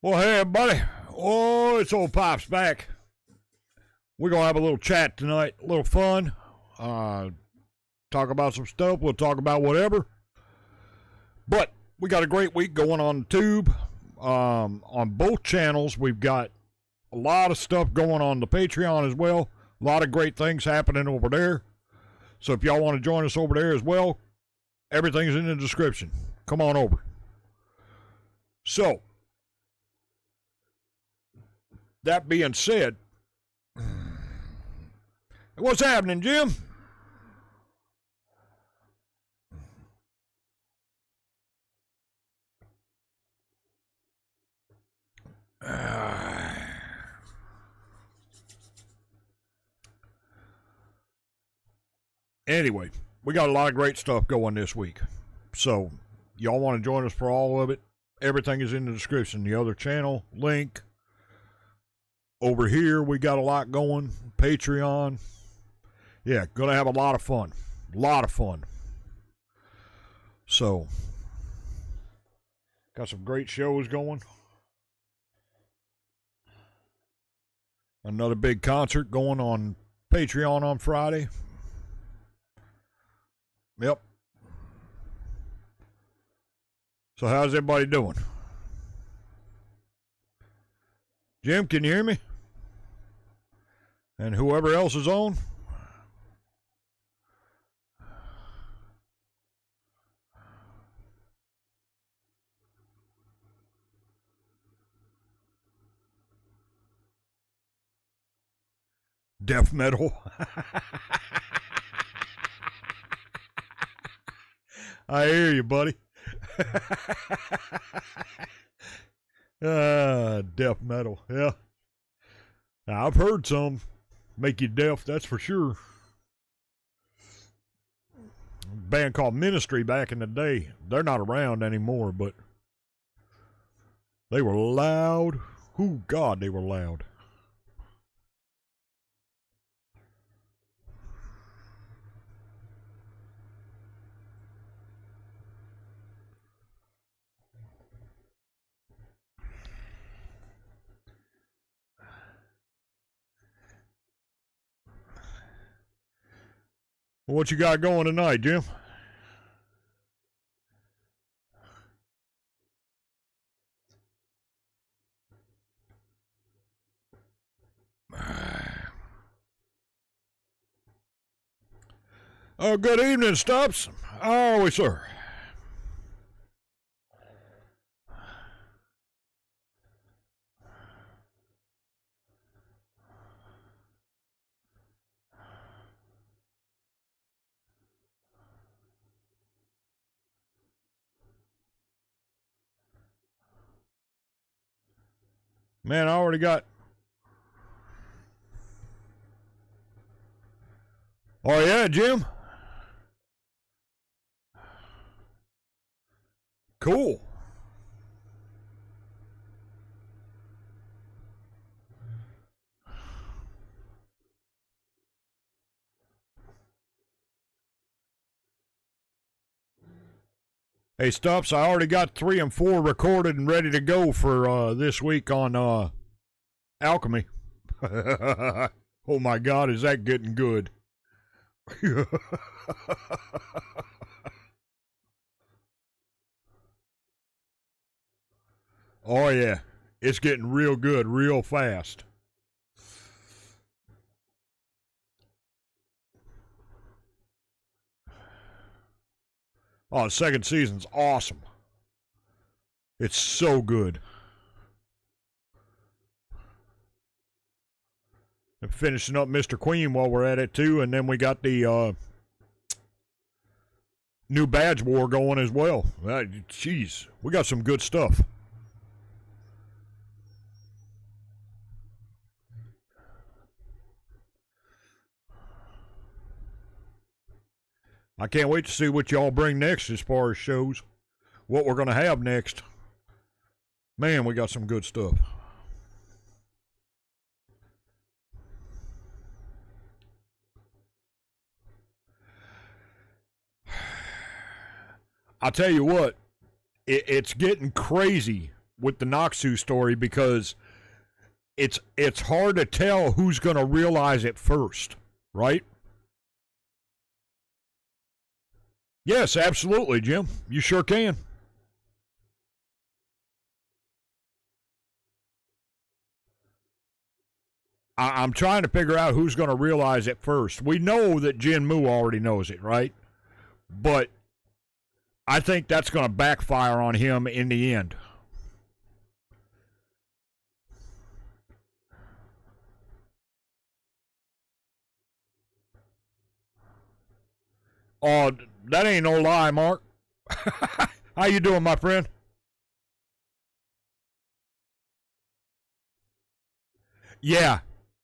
Well, hey, everybody. Oh, it's old Pops back. We're going to have a little chat tonight, a little fun. Talk about some stuff. We'll talk about whatever. But we got a great week going on the tube. On both channels, we've got a lot of stuff going on the Patreon as well. A lot of great things happening over there. So if y'all want to join us over there as well, everything's in the description. Come on over. So, that being said, what's happening, Jim? Anyway, we got a lot of great stuff going this week. So, y'all want to join us for all of it? Everything is in the description. The other channel, link. Over here, we got a lot going. Patreon. Yeah, gonna have a lot of fun. A lot of fun. So, got some great shows going. Another big concert going on Patreon on Friday. Yep. So how's everybody doing? Jim, can you hear me? And whoever else is on? Death metal. I hear you, buddy. Death metal. Yeah. Now, I've heard some make you deaf, that's for sure. A band called Ministry back in the day. They're not around anymore, but they were loud. Oh, God, they were loud. What you got going tonight, Jim? Oh, good evening, Stubbs. How are we, sir? Man, I already got... Oh, yeah, Jim? Cool. Hey, Stubbs, I already got 3 and 4 recorded and ready to go for this week on Alchemy. Oh my God, is that getting good? Oh yeah, it's getting real good real fast. Oh, the second season's awesome. It's so good. And finishing up Mr. Queen while we're at it too, and then we got the new Badge War going as well. Jeez, we got some good stuff. I can't wait to see what y'all bring next as far as shows. What we're going to have next. Man, we got some good stuff. I'll tell you what, it's getting crazy with the Noxu story because it's hard to tell who's going to realize it first, right? Yes, absolutely, Jim. You sure can. I'm trying to figure out who's going to realize it first. We know that Jin Mu already knows it, right? But I think that's going to backfire on him in the end. Oh, that ain't no lie, Mark. How you doing, my friend? Yeah,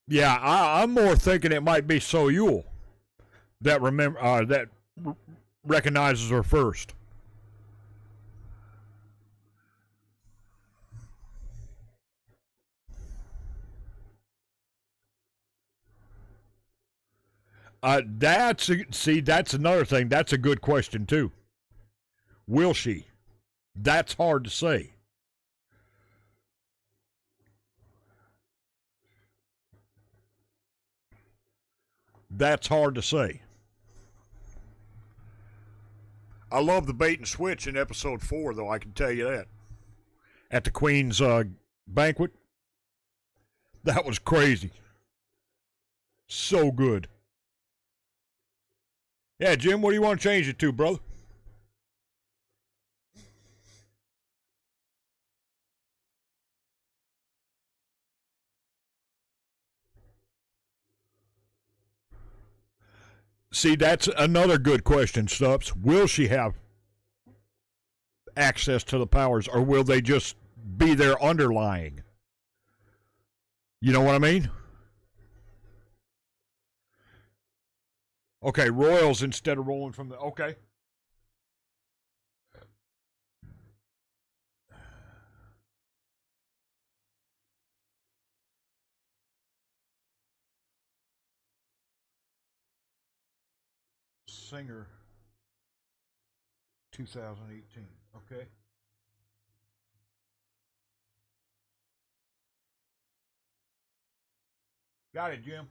yeah. I'm more thinking it might be Soyul that recognizes her first. That's another thing. That's a good question too. Will she? That's hard to say. That's hard to say. I love the bait and switch in episode 4, though, I can tell you that. At the Queen's banquet. That was crazy. So good. Yeah, Jim, what do you want to change it to, brother? See, that's another good question, Stubbs. Will she have access to the powers, or will they just be there underlying? You know what I mean? Okay, Royals instead of rolling from the. Okay. Singer 2018. Okay. Got it, Jim.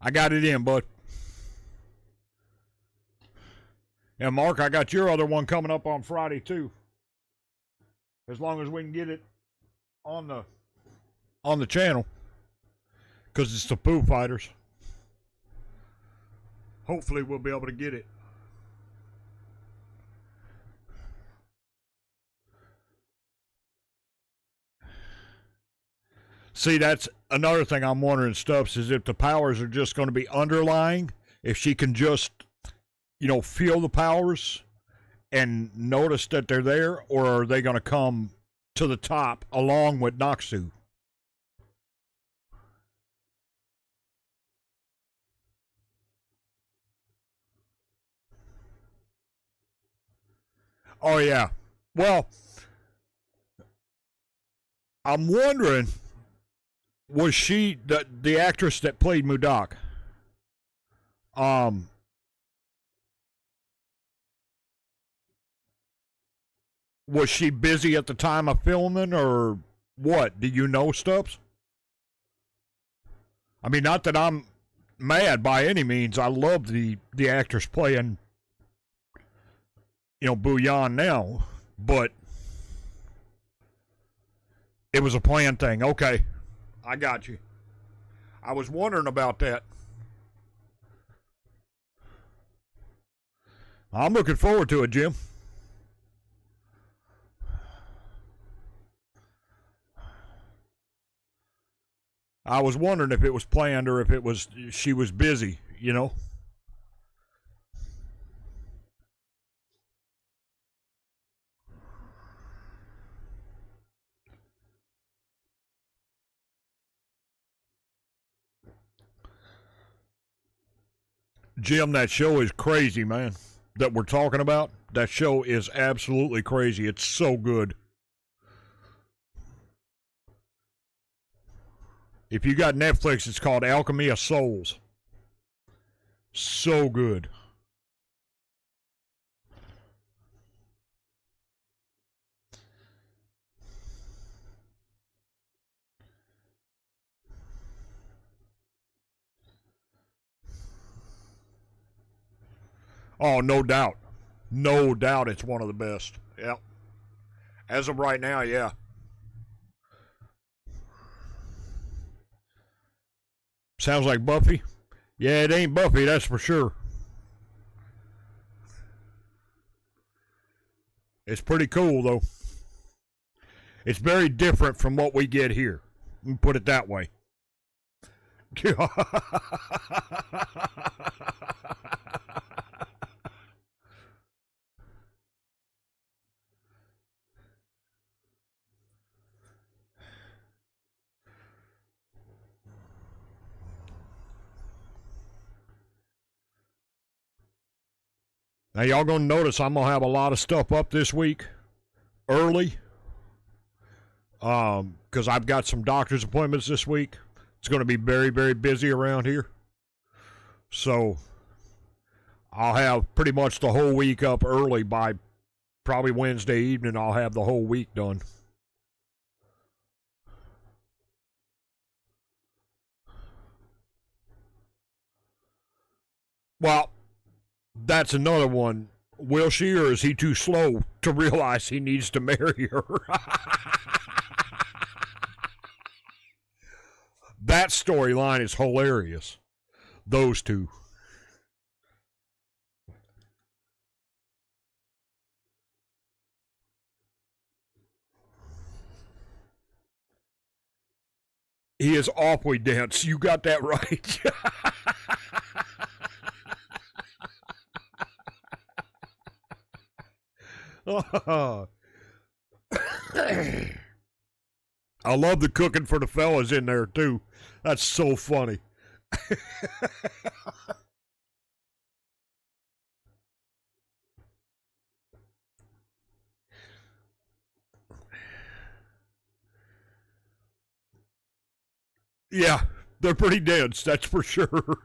I got it in, bud. And Mark, I got your other one coming up on Friday too. As long as we can get it on the channel, because it's the Foo Fighters. Hopefully, we'll be able to get it. See, that's another thing I'm wondering, Stubbs, is if the powers are just going to be underlying, if she can just, feel the powers and notice that they're there, or are they going to come to the top along with Noxu? Oh, yeah. Well, I'm wondering, was she the actress that played Mudak? Um, was she busy at the time of filming, or what? Do you know, Stubbs? I mean, not that I'm mad by any means. I love the actress playing, Bouillon now, but it was a planned thing. Okay, I got you. I was wondering about that. I'm looking forward to it, Jim. I was wondering if it was planned or if it was she was busy. Jim, that show is crazy, man. That we're talking about. That show is absolutely crazy. It's so good. If you got Netflix, it's called Alchemy of Souls. So good. Oh, no doubt. No doubt it's one of the best. Yep. As of right now, yeah. Sounds like Buffy. Yeah, it ain't Buffy, that's for sure. It's pretty cool, though. It's very different from what we get here. Put it that way. Now, y'all gonna notice I'm gonna have a lot of stuff up this week early. Because I've got some doctor's appointments this week. It's going to be very, very busy around here. So I'll have pretty much the whole week up early. By probably Wednesday evening, I'll have the whole week done. Well, that's another one. Will she, or is he too slow to realize he needs to marry her? That storyline is hilarious. Those two. He is awfully dense. You got that right. I love the cooking for the fellas in there, too. That's so funny. Yeah, they're pretty dense, that's for sure.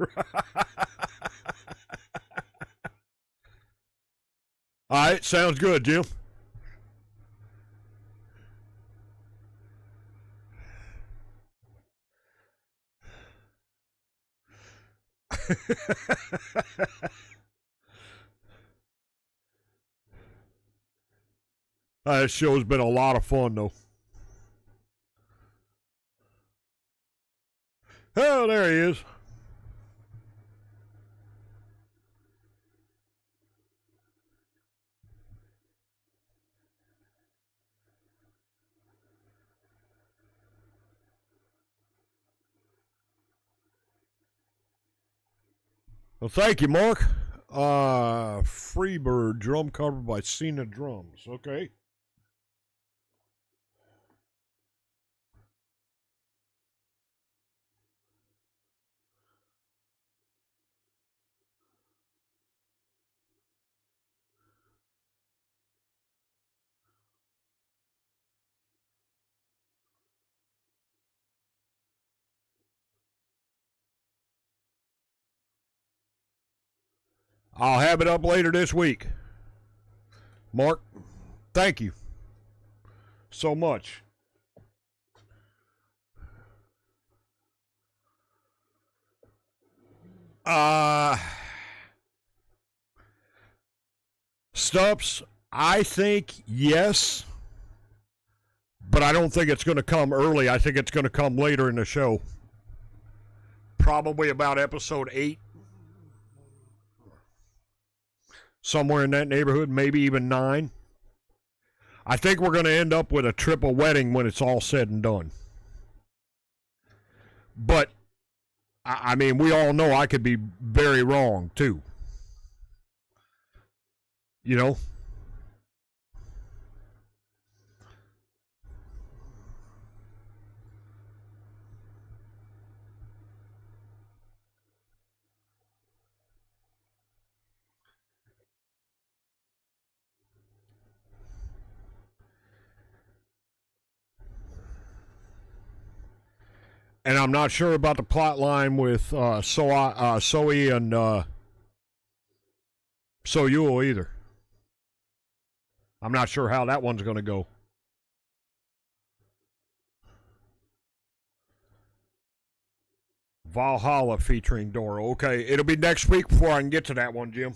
All right, sounds good, Jim. This show's been a lot of fun, though. Oh, there he is. Well, thank you, Mark. Freebird drum cover by Cena Drums. Okay. I'll have it up later this week. Mark, thank you so much. Stumps, I think yes, but I don't think it's going to come early. I think it's going to come later in the show. Probably about episode 8. Somewhere in that neighborhood, maybe even 9. I think we're going to end up with a triple wedding when it's all said and done. But, I mean, we all know I could be very wrong, too. You know? And I'm not sure about the plot line with Soe and Soyul either. I'm not sure how that one's going to go. Valhalla featuring Doro. Okay, it'll be next week before I can get to that one, Jim.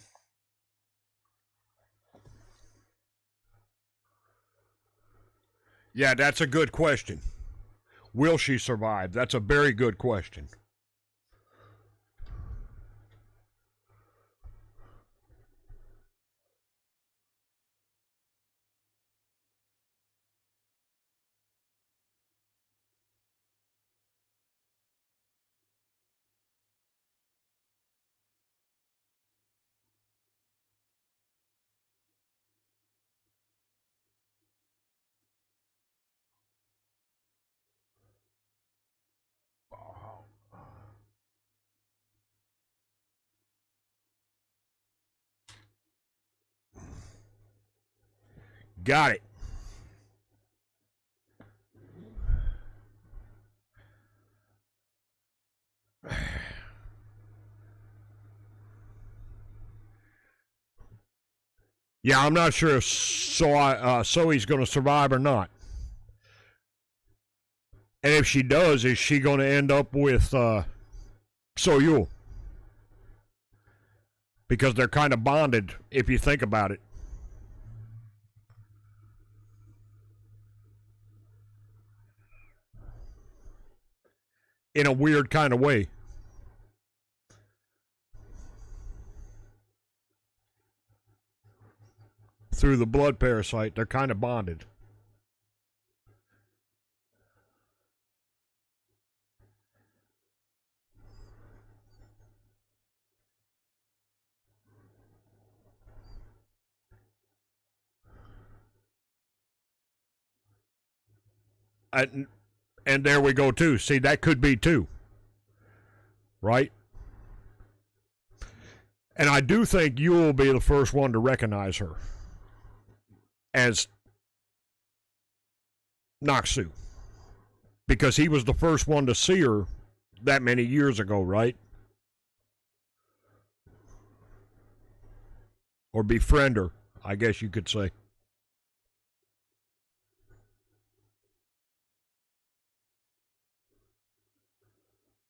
Yeah, that's a good question. Will she survive? That's a very good question. Got it. Yeah, I'm not sure if Zoe's going to survive or not. And if she does, is she going to end up with Soyul? Because they're kind of bonded, if you think about it. In a weird kind of way. Through the blood parasite, they're kind of bonded. And there we go, too. See, that could be, too. Right? And I do think you will be the first one to recognize her as Noxu. Because he was the first one to see her that many years ago, right? Or befriend her, I guess you could say.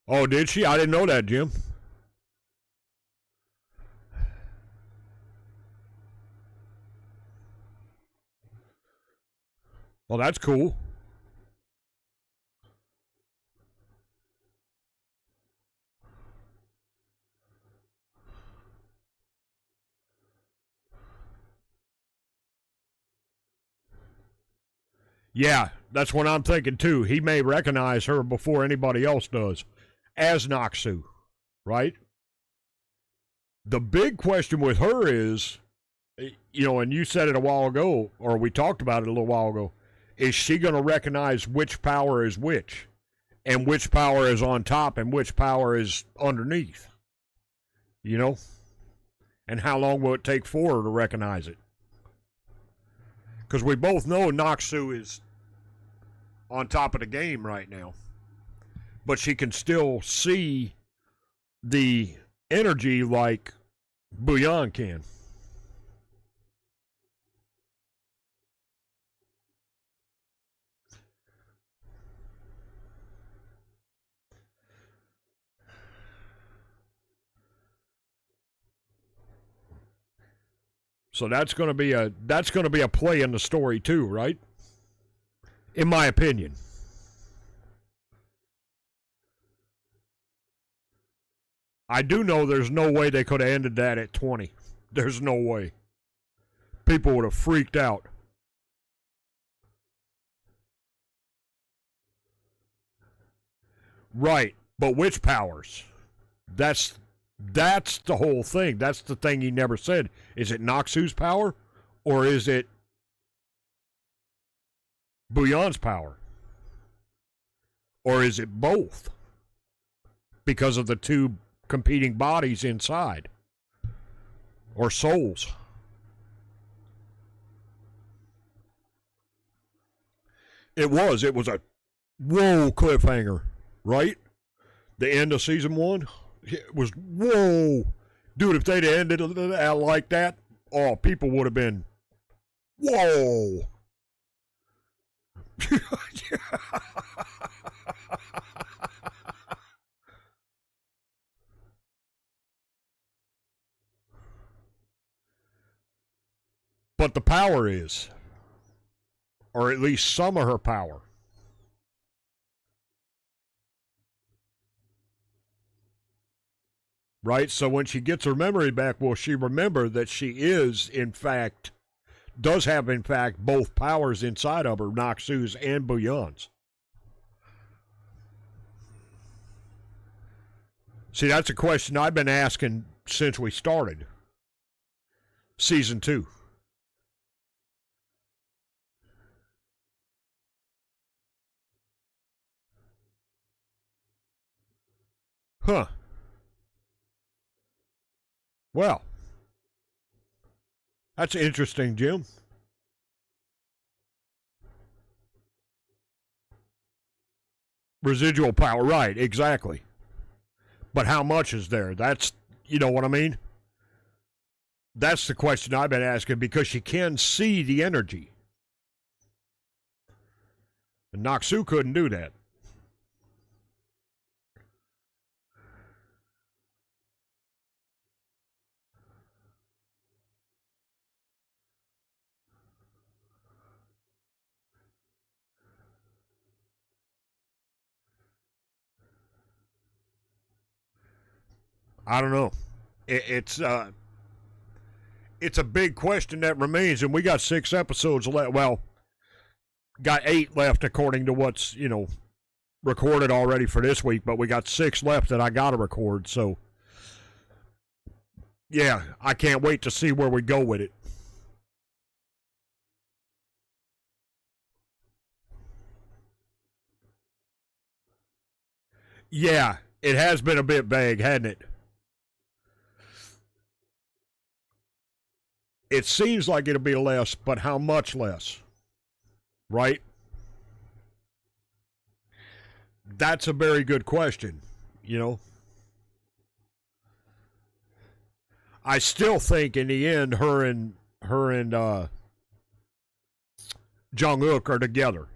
Oh, did she? I didn't know that, Jim. Well, that's cool. Yeah, that's what I'm thinking too. He may recognize her before anybody else does as Noxu, right? The big question with her is, and you said it a while ago, or we talked about it a little while ago, is she going to recognize which power is which? And which power is on top and which power is underneath? You know? And how long will it take for her to recognize it? Because we both know Noxu is on top of the game right now. But she can still see the energy like Bouillon can. So that's going to be a play in the story too, right? In my opinion. I do know there's no way they could have ended that at 20. There's no way. People would have freaked out. Right, but which powers? That's the whole thing. That's the thing he never said. Is it Noxu's power, or is it Bouillon's power, or is it both? Because of the two competing bodies inside, or souls. It was a whoa cliffhanger, right? The end of season 1, it was whoa, dude. If they'd ended it like that, oh, people would have been whoa. But the power is, or at least some of her power. Right? So when she gets her memory back, will she remember that she is, in fact, does have, in fact, both powers inside of her, Noxus and Bouillon's? See, that's a question I've been asking since we started season 2. Huh. Well, that's interesting, Jim. Residual power, right, exactly. But how much is there? That's, you know what I mean? That's the question I've been asking, because she can see the energy. And Noxu couldn't do that. I don't know. It's a big question that remains, and we got 6 episodes left. Well, got 8 left according to what's, recorded already for this week, but we got 6 left that I got to record. So, yeah, I can't wait to see where we go with it. Yeah, it has been a bit vague, hasn't it? It seems like it'll be less, but how much less? Right? That's a very good question, I still think in the end her and Jung-uk are together.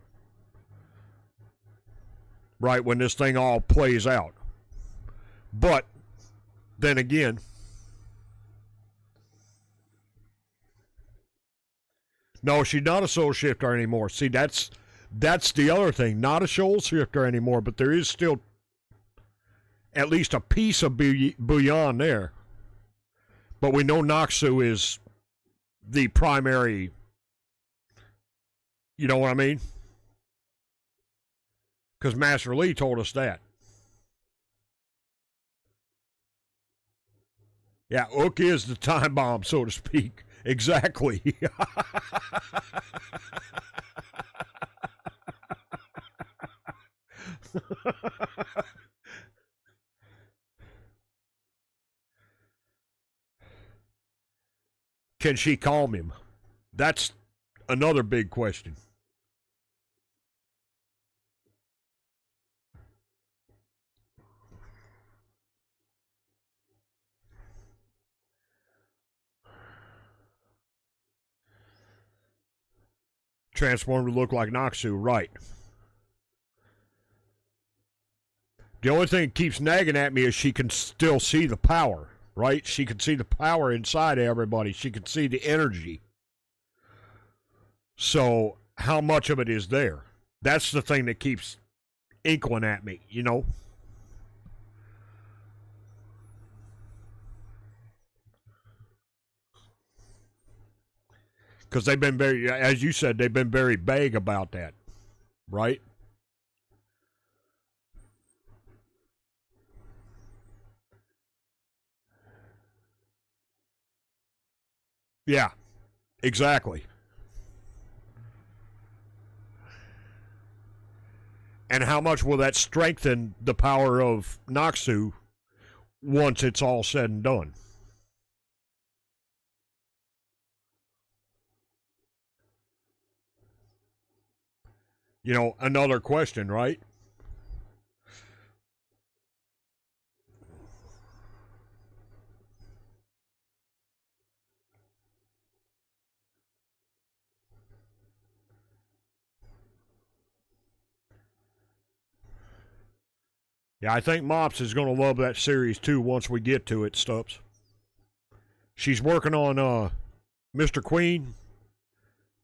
Right, when this thing all plays out. But then again, no, she's not a soul shifter anymore. See, that's the other thing. Not a soul shifter anymore, but there is still at least a piece of Bouillon there. But we know Noxu is the primary, you know what I mean? Because Master Lee told us that. Yeah, Ook is the time bomb, so to speak. Exactly. Can she calm him? That's another big question. Transformed to look like Noxu, right. The only thing that keeps nagging at me is she can still see the power, right? She can see the power inside of everybody. She can see the energy. So how much of it is there? That's the thing that keeps inkling at me, Because they've been very, as you said, they've been very vague about that, right? Yeah, exactly. And how much will that strengthen the power of Noxu once it's all said and done? Another question, right? Yeah, I think Mops is going to love that series too once we get to it, Stubbs. She's working on Mr. Queen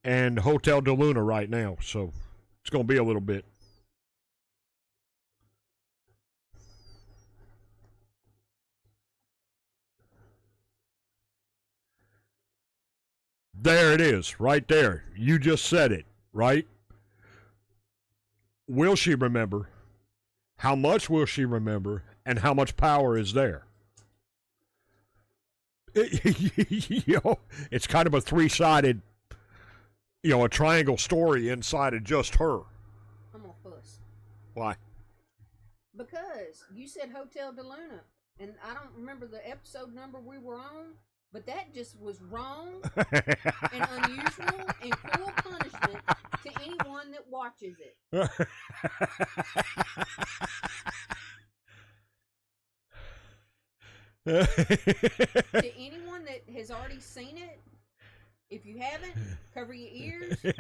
and Hotel de Luna right now, so it's going to be a little bit. There it is, right there. You just said it, right? Will she remember? How much will she remember? And how much power is there? It's kind of a three-sided, a triangle story inside of just her. I'm gonna fuss. Why? Because you said Hotel de Luna, and I don't remember the episode number we were on, but that just was wrong and unusual and cruel punishment to anyone that watches it. To anyone that has already seen it, if you haven't, cover your ears. We're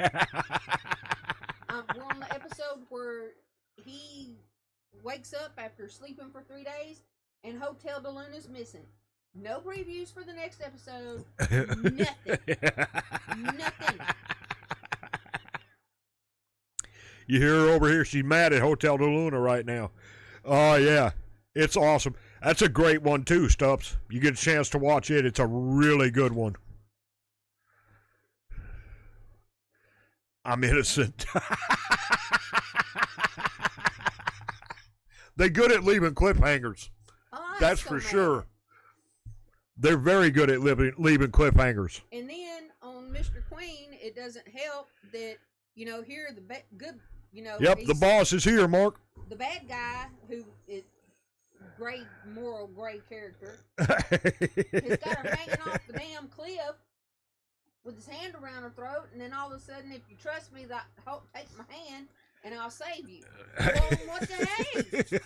on the episode where he wakes up after sleeping for 3 days and Hotel de Luna's missing. No previews for the next episode. Nothing. Nothing. You hear her over here. She's mad at Hotel de Luna right now. Oh, yeah. It's awesome. That's a great one, too, Stubbs. You get a chance to watch it. It's a really good one. I'm innocent. They're good at leaving cliffhangers. Oh, that's so for mad. Sure. They're very good at leaving cliffhangers. And then on Mr. Queen, it doesn't help that, here the good, Yep, the boss is here, Mark. The bad guy, who is moral gray character, has got her hanging off the damn cliff with his hand around her throat, and then all of a sudden, if you trust me, take my hand, and I'll save you. Well, what the heck?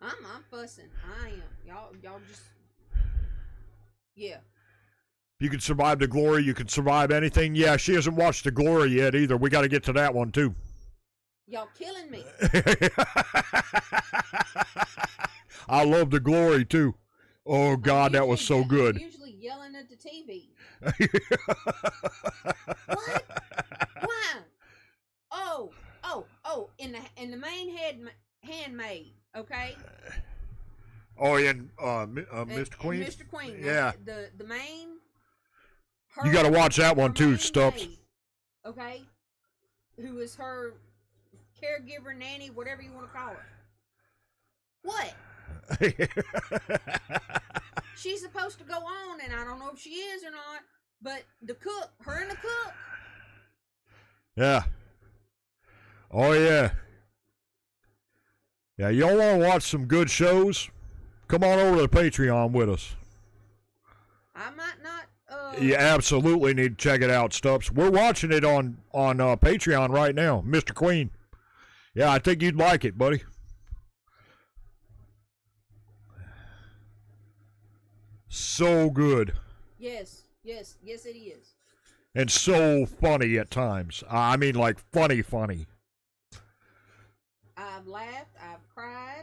I'm fussing. I am. Y'all just, yeah. You can survive the glory. You can survive anything. Yeah, she hasn't watched the glory yet either. We got to get to that one too. Y'all killing me. I love the glory too. Oh God, that was so good. I'm usually yelling at the TV. What? Why? Oh! In the main handmaid. Okay. Oh, and Mr. Queen. And Mr. Queen. Yeah. The main. You got to watch that one too, Stubbs. Okay. Who is her caregiver, nanny, whatever you want to call her? What? She's supposed to go on, and I don't know if she is or not. But the cook, her and the cook. Yeah. Oh yeah. Yeah, y'all want to watch some good shows? Come on over to the Patreon with us. I might not. You absolutely need to check it out, Stubbs. We're watching it on Patreon right now, Mr. Queen. Yeah, I think you'd like it, buddy. So good. Yes, it is. And so funny at times. I mean, like, funny. I've laughed. I've cried.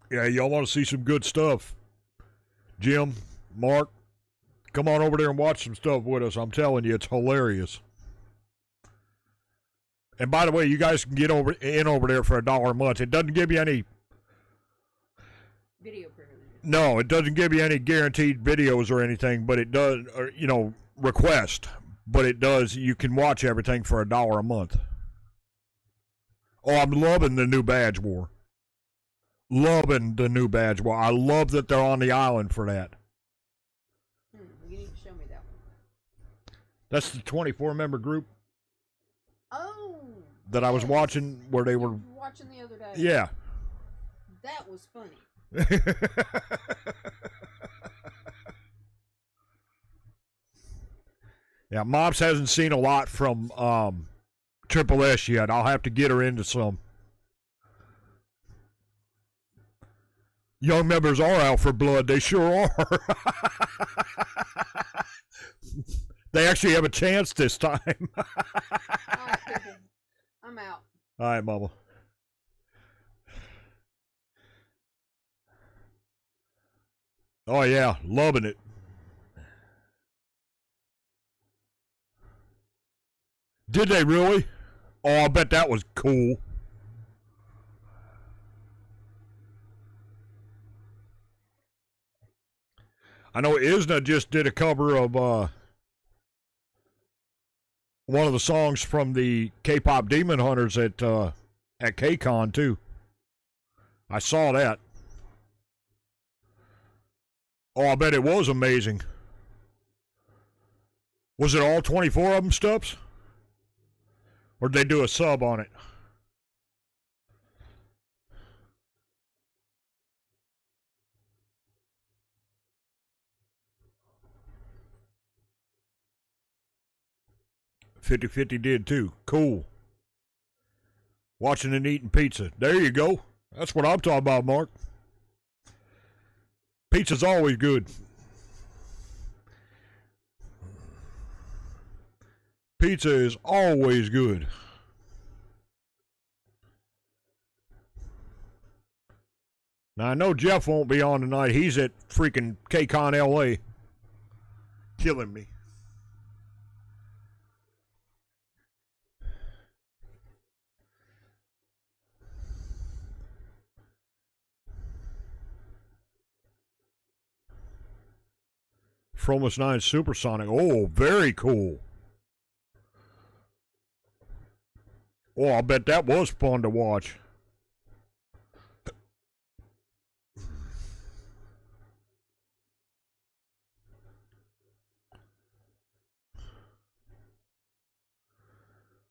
Yeah, y'all want to see some good stuff. Jim, Mark, come on over there and watch some stuff with us. I'm telling you, it's hilarious. And by the way, you guys can get over there for $1 a month. It doesn't give you any video privilege. No, it doesn't give you any guaranteed videos or anything, but it does, request. But it does. You can watch everything for $1 a month. Oh, I'm loving the new Badge War. Loving the new Badge War. I love that they're on the island for that. You need to show me that one. That's the 24-member group. Oh. That I was watching where they were watching the other day. Yeah. That was funny. Yeah, Mops hasn't seen a lot from Triple S yet. I'll have to get her into some. Young members are out for blood. They sure are. They actually have a chance this time. All right, people. I'm out. All right, Mama. Oh yeah, loving it. Did they really? Oh, I bet that was cool. I know Isna just did a cover of one of the songs from the K-pop Demon Hunters at KCON too. I saw that. Oh, I bet it was amazing. Was it all 24 of them, Stubbs? Or did they do a sub on it? Fifty did too. Cool. Watching and eating pizza. There you go. That's what I'm talking about, Mark. Pizza's always good. Pizza is always good. Now, I know Jeff won't be on tonight. He's at freaking KCON LA. Killing me. Fromus 9 Supersonic. Oh, very cool. Oh, I bet that was fun to watch.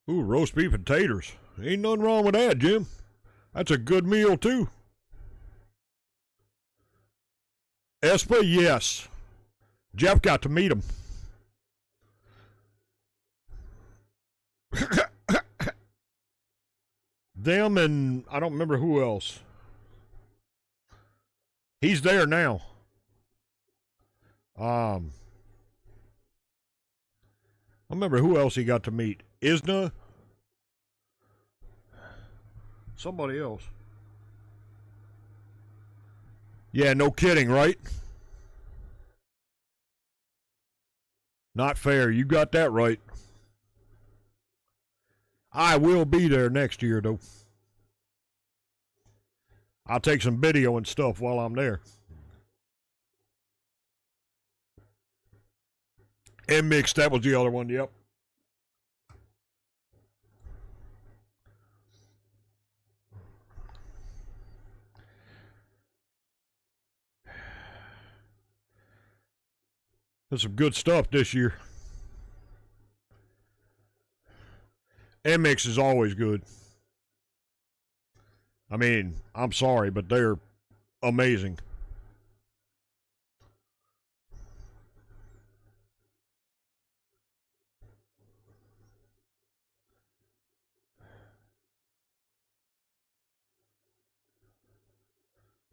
Ooh, roast beef and taters. Ain't nothing wrong with that, Jim. That's a good meal, too. Espa, yes. Jeff got to meet him. Them and I don't remember who else. He's there now. I remember who else he got to meet. Isna. Somebody else. Yeah, no kidding, right? Not fair. You got that right. I will be there next year, though. I'll take some video and stuff while I'm there. And Mix, that was the other one, yep. There's some good stuff this year. MX is always good. I mean, I'm sorry, but they're amazing.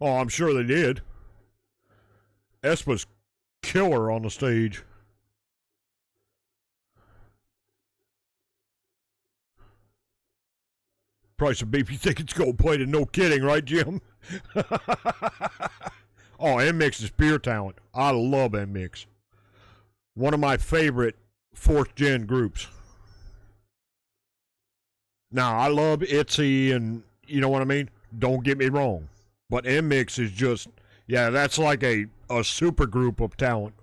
Oh, I'm sure they did. Espa's killer on the stage. Price of beef, you think it's gold plated? No kidding, right, Jim? Oh, MX is pure talent. I love MX. One of my favorite fourth gen groups. Now, I love ITZY and you know what I mean? Don't get me wrong. But MX is just, yeah, that's like a super group of talent.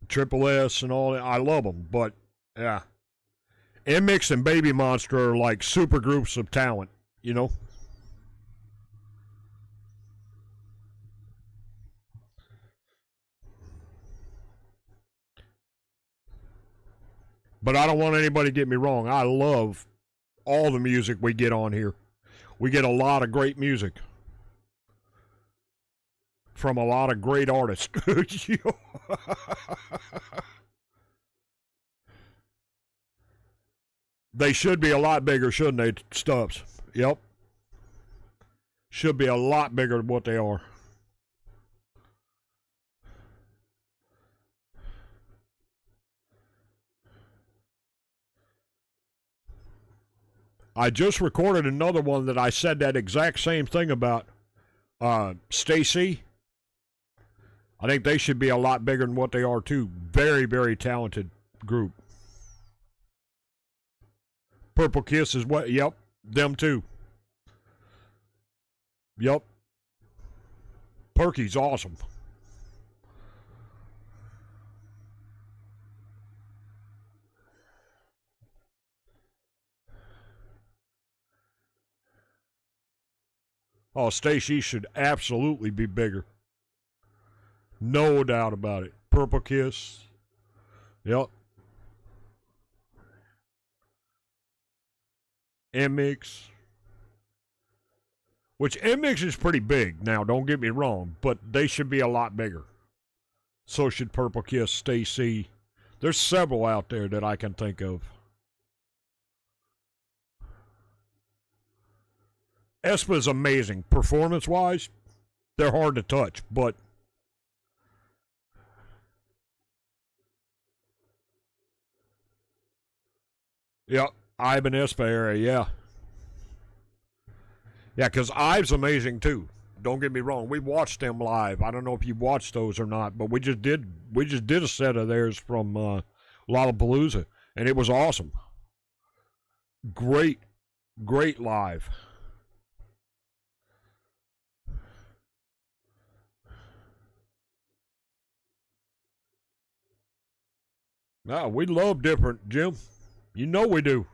Triple S and all that. I love them, but yeah. MX and Baby Monster are like super groups of talent, you know? But I don't want anybody to get me wrong. I love all the music we get on here. We get a lot of great music from a lot of great artists. They should be a lot bigger, shouldn't they, Stubbs? Yep. Should be a lot bigger than what they are. I just recorded another one that I said that exact same thing about. Stacy. I think they should be a lot bigger than what they are too. Very, very talented group. Purple Kiss is what? Yep, them too. Yep. Perky's awesome. Oh, Stacy should absolutely be bigger. No doubt about it. Purple Kiss. Yep. MX. Which MX is pretty big now, don't get me wrong, but they should be a lot bigger. So should Purple Kiss, Stacy. There's several out there that I can think of. Espa is amazing. Performance-wise, they're hard to touch, but yeah, Ivan Espa area, yeah. Yeah, because Ive's amazing too. Don't get me wrong. We watched them live. I don't know if you watched those or not, but we just did a set of theirs from Lollapalooza, and it was awesome. Great, great live. No, we love different, Jim. You know we do.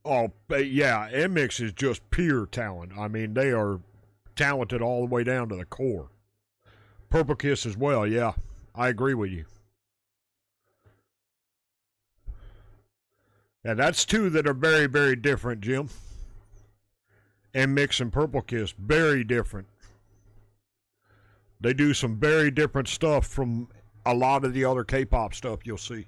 Oh, yeah, MX is just pure talent. I mean, they are talented all the way down to the core. Purple Kiss as well, yeah. I agree with you. And that's two that are very, very different, Jim. MX and Purple Kiss, very different. They do some very different stuff from a lot of the other K-pop stuff you'll see.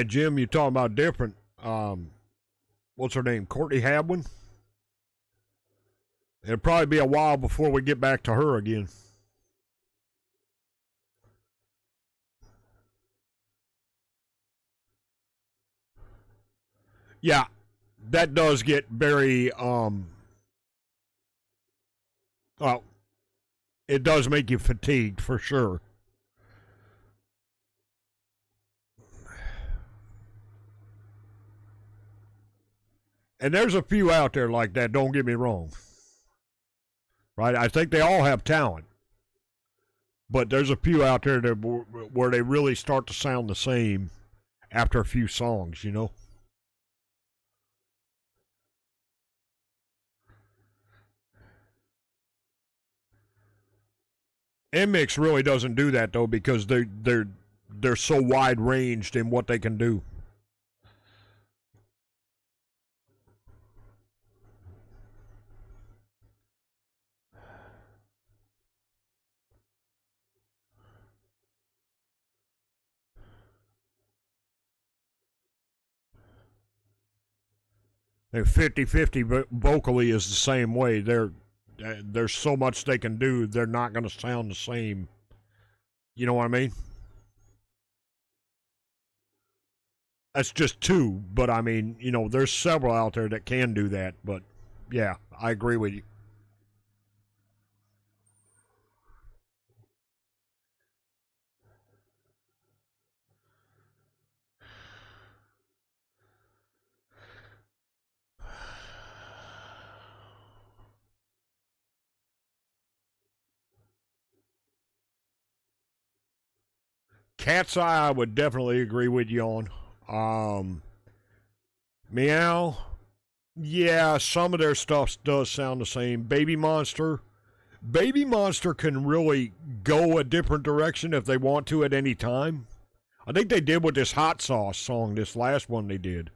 Jim, you talking about different. What's her name? Courtney Hadwin? It'll probably be a while before we get back to her again. Yeah, that does get very well, it does make you fatigued for sure. And there's a few out there like that, don't get me wrong. Right? I think they all have talent. But there's a few out there that, where they really start to sound the same after a few songs, you know? MX really doesn't do that though because they're so wide ranged in what they can do. And 50-50 vocally is the same way. There's so much they can do, they're not going to sound the same. You know what I mean? That's just two, but I mean, you know, there's several out there that can do that. But yeah, I agree with you. Cat's Eye, I would definitely agree with you on. Meow. Yeah, some of their stuff does sound the same. Baby Monster. Baby Monster can really go a different direction if they want to at any time. I think they did with this Hot Sauce song, this last one they did.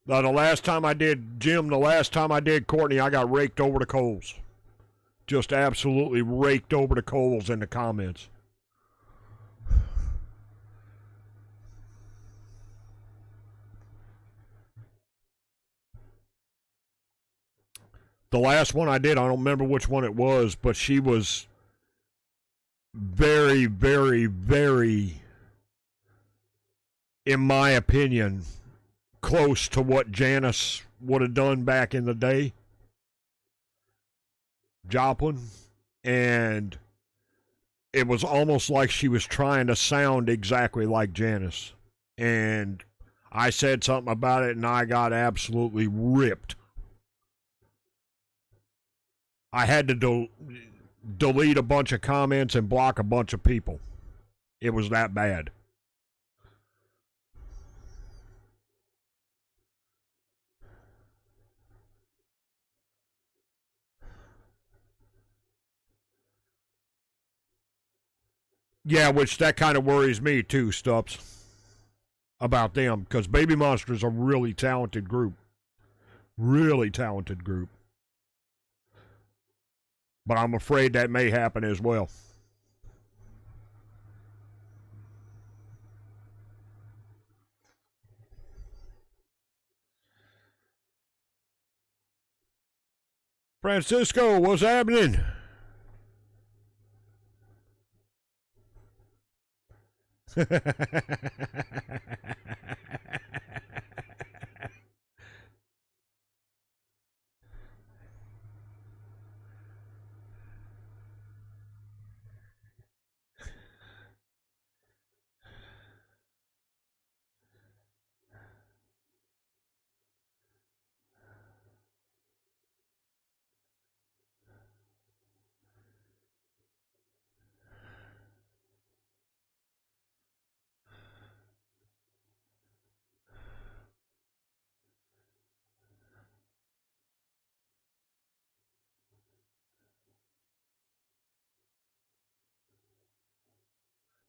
The last time I did Jim, the last time I did Courtney, I got raked over the coals. Just absolutely raked over the coals in the comments. The last one I did, I don't remember which one it was, but she was very, very, very, in my opinion, close to what Janice would have done back in the day. Joplin. And it was almost like she was trying to sound exactly like Janice. And I said something about it and I got absolutely ripped. I had to delete a bunch of comments and block a bunch of people. It was that bad. Yeah, which that kind of worries me too, Stubbs, about them, because Baby Monster's a really talented group. Really talented group. But I'm afraid that may happen as well. Francisco, what's happening?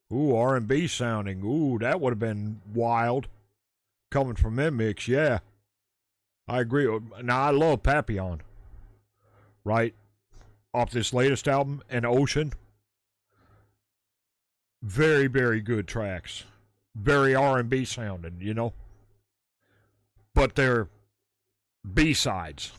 Ooh, R&B sounding. Ooh, that would have been wild. Coming from them mix, yeah. I agree. Now, I love Papillon. Right? Off this latest album, and Ocean. Very, very good tracks. Very R&B sounding, you know? But they're B-sides.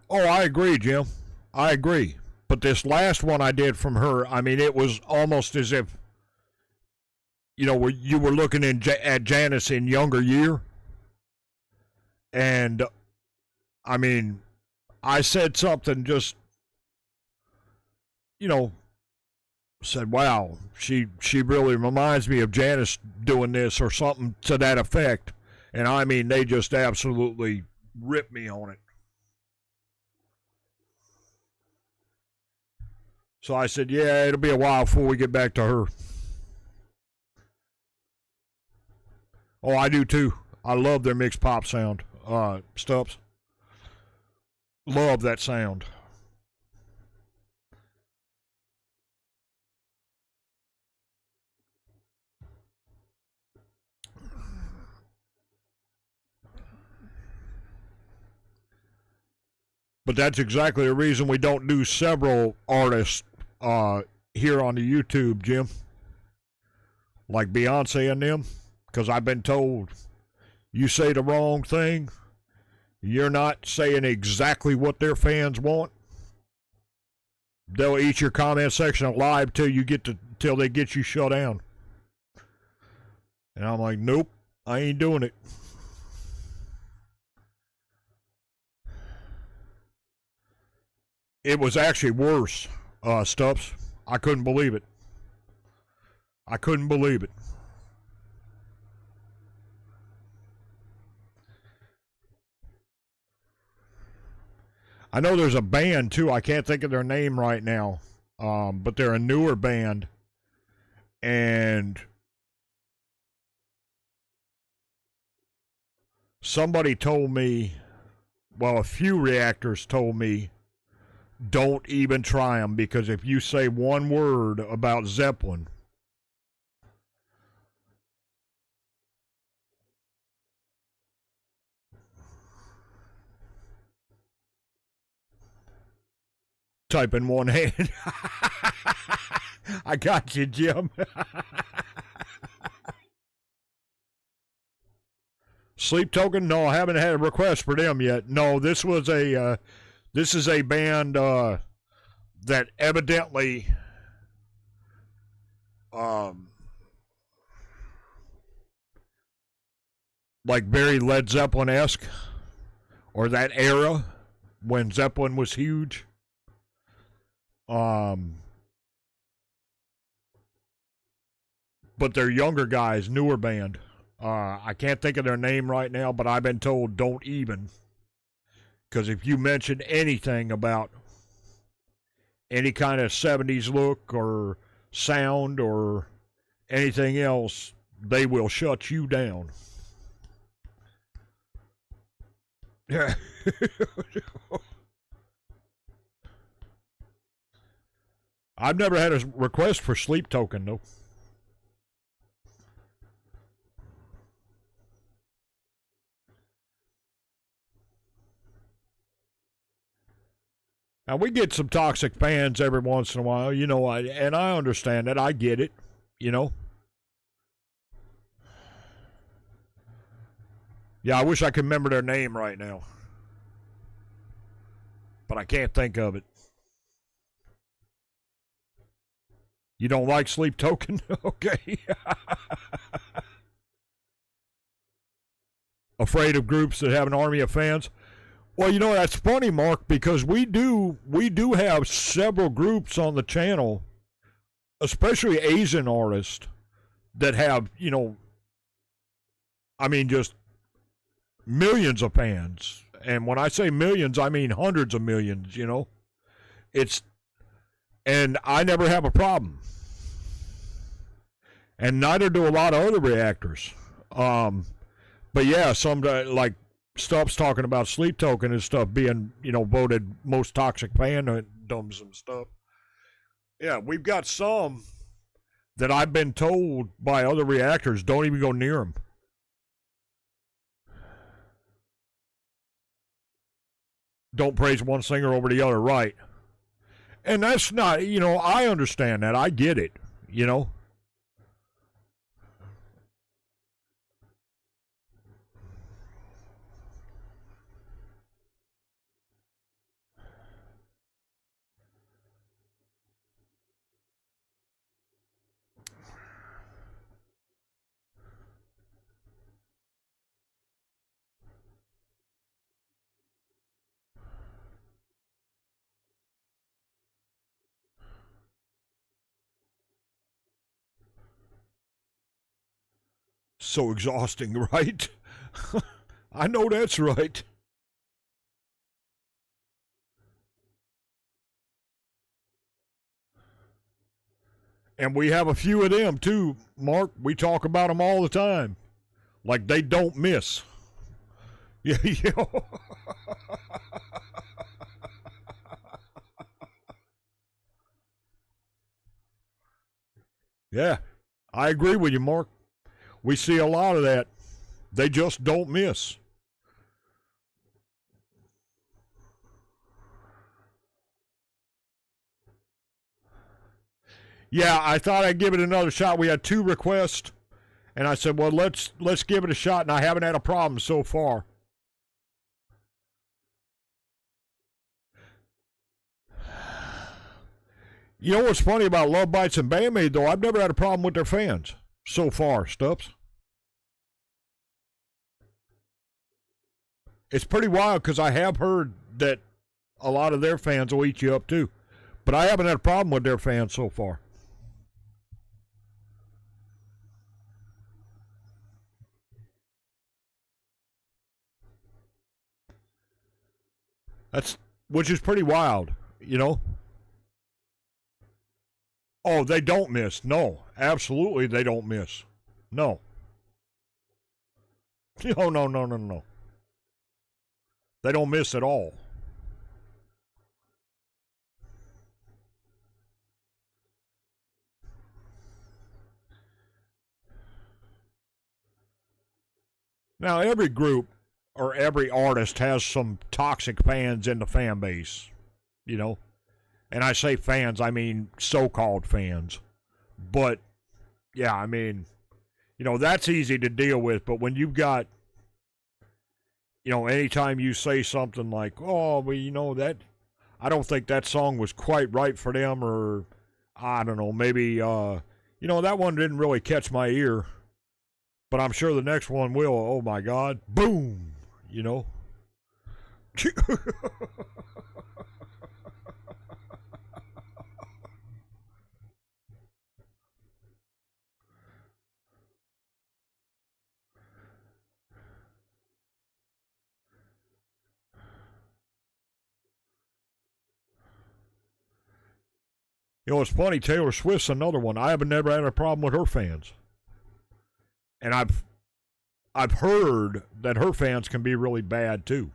Oh, I agree, Jim. I agree. But this last one I did from her, I mean, it was almost as if, you know, you were looking at Janice in younger year. And, I mean, I said something just, you know, said, wow, she really reminds me of Janice doing this or something to that effect. And, I mean, they just absolutely ripped me on it. So I said, yeah, it'll be a while before we get back to her. Oh, I do too. I love their mixed pop sound. Stubbs. Love that sound. But that's exactly the reason we don't do several artists here on the YouTube, Jim. Like Beyonce and them. Because I've been told you say the wrong thing, you're not saying exactly what their fans want. They'll eat your comment section alive till they get you shut down. And I'm like, nope, I ain't doing it. It was actually worse, Stubbs. I couldn't believe it. I couldn't believe it. I know there's a band, too. I can't think of their name right now. But they're a newer band. And somebody told me, well, a few reactors told me, don't even try them, because if you say one word about Zeppelin, type in one hand. I got you, Jim. Sleep Token? No, I haven't had a request for them yet. No, this is a band that evidently like very Led Zeppelin-esque, or that era when Zeppelin was huge. But they're younger guys, newer band. I can't think of their name right now, but I've been told don't even. Because if you mention anything about any kind of 70s look or sound or anything else, they will shut you down. Yeah. I've never had a request for Sleep Token, though. Now, we get some toxic fans every once in a while, you know, and I understand that. I get it, you know. Yeah, I wish I could remember their name right now. But I can't think of it. You don't like Sleep Token? Okay. Afraid of groups that have an army of fans? Well, you know, that's funny, Mark, because we do have several groups on the channel, especially Asian artists, that have, you know, I mean, just millions of fans. And when I say millions, I mean hundreds of millions, you know. And I never have a problem. And neither do a lot of other reactors. But yeah, some like stuff's talking about Sleep Token and stuff being, you know, voted most toxic fandoms and stuff. Yeah, we've got some that I've been told by other reactors don't even go near them. Don't praise one singer over the other, right? And that's not, you know, I understand that. I get it, you know. So exhausting, right? I know that's right. And we have a few of them too, Mark. We talk about them all the time. Like they don't miss. Yeah, you know. Yeah, I agree with you, Mark. We see a lot of that. They just don't miss. Yeah, I thought I'd give it another shot. We had 2 requests, and I said, well, let's give it a shot, and I haven't had a problem so far. You know what's funny about Love Bites and Bandmate, though? I've never had a problem with their fans so far, Stubbs. It's pretty wild because I have heard that a lot of their fans will eat you up too. But I haven't had a problem with their fans so far. Which is pretty wild, you know? Oh, they don't miss. No, absolutely they don't miss. No. No. They don't miss at all. Now, every group or every artist has some toxic fans in the fan base, you know? And I say fans, I mean so-called fans. But, yeah, I mean, you know, that's easy to deal with. But when you've got, you know, anytime you say something like, oh, well, you know, that, I don't think that song was quite right for them, or, I don't know, maybe, you know, that one didn't really catch my ear, but I'm sure the next one will. Oh, my God. Boom. You know? You know, it's funny, Taylor Swift's another one. I haven't never had a problem with her fans. And I've heard that her fans can be really bad too.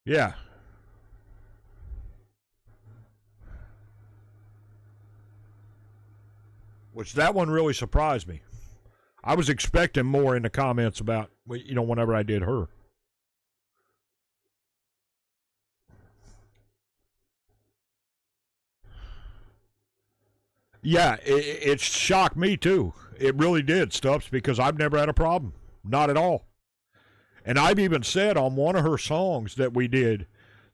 Yeah. Which that one really surprised me. I was expecting more in the comments about, you know, whenever I did her. Yeah, it shocked me too. It really did, Stubbs, because I've never had a problem. Not at all. And I've even said on one of her songs that we did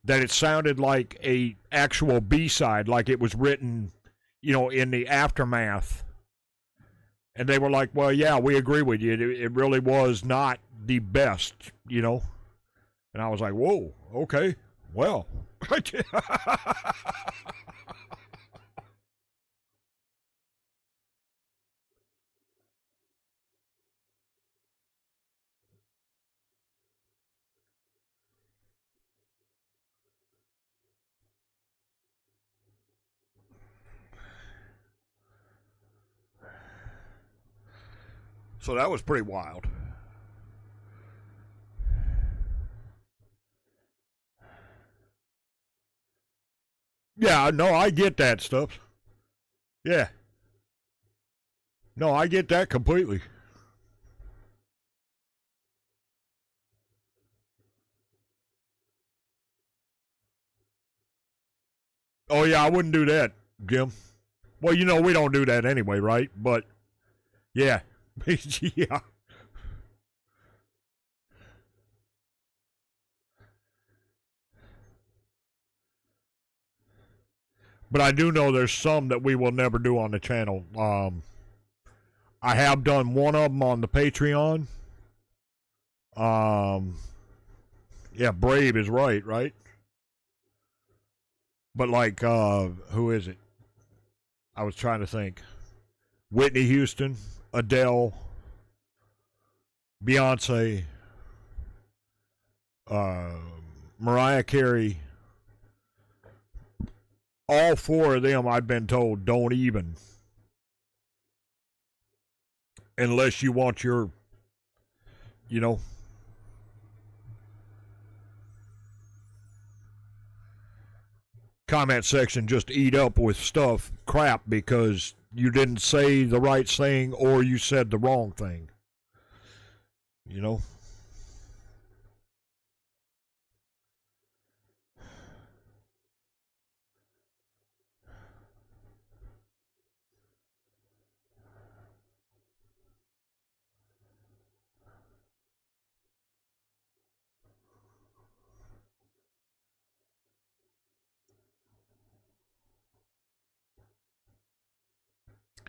that it sounded like a actual B-side, like it was written, you know, in the aftermath. And they were like, well, yeah, we agree with you. It really was not the best, you know. And I was like, whoa, okay, well. So that was pretty wild. Yeah, no, I get that stuff. Yeah. No, I get that completely. Oh, yeah, I wouldn't do that, Jim. Well, you know, we don't do that anyway, right? But, yeah. Yeah. But I do know there's some that we will never do on the channel. I have done one of them on the Patreon. Yeah, Brave is right? But like, who is it? I was trying to think. Whitney Houston, Adele, Beyonce, uh, Mariah Carey. All 4 of them, I've been told, don't even. Unless you want your, you know, comment section just eat up with stuff, crap, because you didn't say the right thing or you said the wrong thing. You know?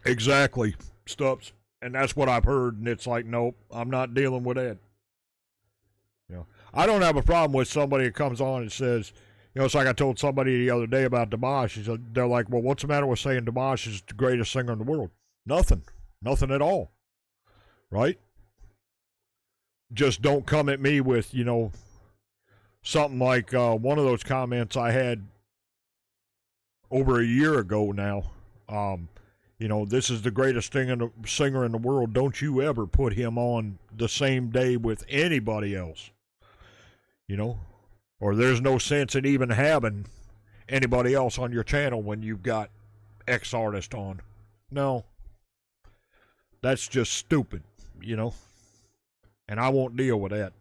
Exactly, Stubbs. And that's what I've heard, and it's like, nope, I'm not dealing with that. You know, I don't have a problem with somebody that comes on and says, it's like I told somebody the other day about Dimash. They're like, well, what's the matter with saying Dimash is the greatest singer in the world? Nothing. Nothing at all. Right? Just don't come at me with, something like one of those comments I had over a year ago now. This is the greatest singer in the world. Don't you ever put him on the same day with anybody else. Or there's no sense in even having anybody else on your channel when you've got X artist on. No. That's just stupid, And I won't deal with that.